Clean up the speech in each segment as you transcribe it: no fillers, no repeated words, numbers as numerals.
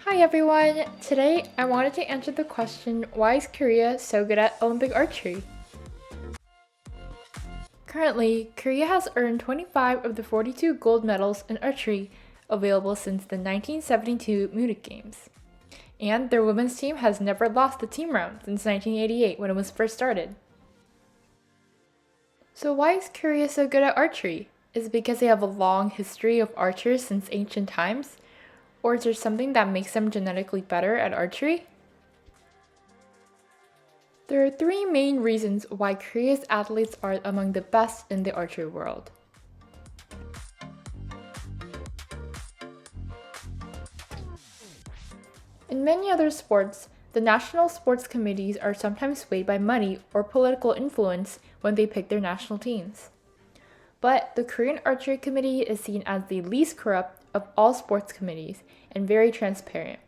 Hi everyone! Today I wanted to answer the question, why is Korea so good at Olympic archery? Currently, Korea has earned 25 of the 42 gold medals in archery available since the 1972 Munich Games. And their women's team has never lost the team round since 1988 when it was first started. So why is Korea so good at archery? Is it because they have a long history of archers since ancient times? Or is there something that makes them genetically better at archery? There are three main reasons why Korea's athletes are among the best in the archery world. In many other sports, the national sports committees are sometimes swayed by money or political influence when they pick their national teams. But the Korean Archery Committee is seen as the least corrupt of all sports committees and very transparent.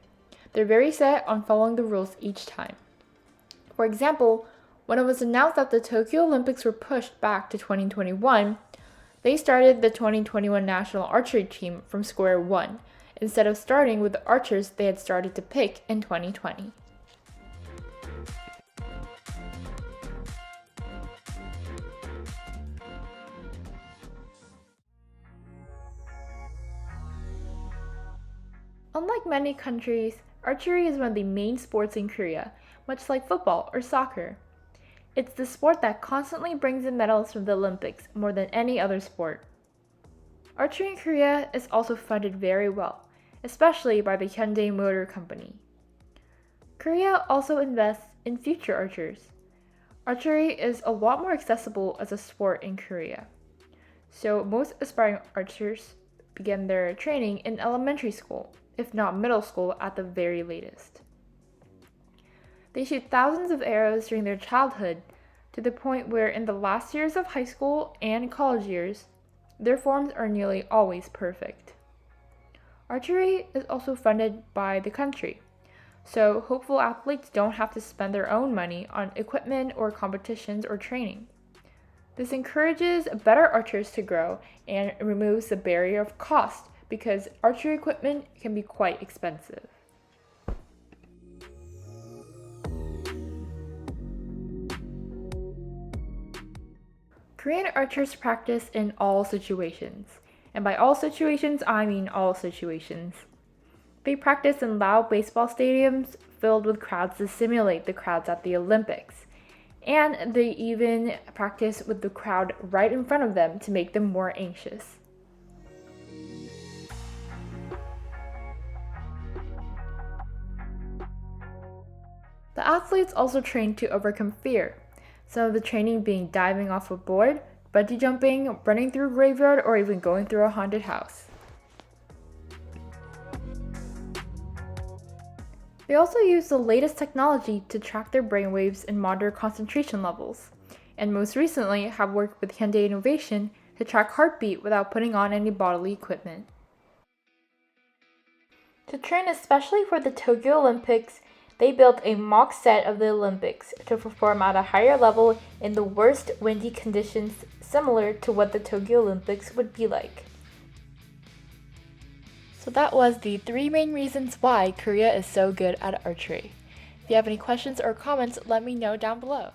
They're very set on following the rules each time. For example, when it was announced that the Tokyo Olympics were pushed back to 2021, they started the 2021 national archery team from square one, instead of starting with the archers they had started to pick in 2020. Unlike many countries, archery is one of the main sports in Korea, much like football or soccer. It's the sport that constantly brings in medals from the Olympics more than any other sport. Archery in Korea is also funded very well, especially by the Hyundai Motor Company. Korea also invests in future archers. Archery is a lot more accessible as a sport in Korea. So most aspiring archers begin their training in elementary school, if not middle school at the very latest. They shoot thousands of arrows during their childhood to the point where in the last years of high school and college years, their forms are nearly always perfect. Archery is also funded by the country, so hopeful athletes don't have to spend their own money on equipment or competitions or training. This encourages better archers to grow and removes the barrier of cost because archery equipment can be quite expensive. Korean archers practice in all situations, and by all situations I mean all situations. They practice in loud baseball stadiums filled with crowds to simulate the crowds at the Olympics, and they even practice with the crowd right in front of them to make them more anxious. The athletes also train to overcome fear, some of the training being diving off a board, bungee jumping, running through a graveyard, or even going through a haunted house. They also use the latest technology to track their brainwaves and monitor concentration levels, and most recently have worked with Hyundai Innovation to track heartbeat without putting on any bodily equipment. To train especially for the Tokyo Olympics, they built a mock set of the Olympics to perform at a higher level in the worst windy conditions similar to what the Tokyo Olympics would be like. So that was the three main reasons why Korea is so good at archery. If you have any questions or comments, let me know down below.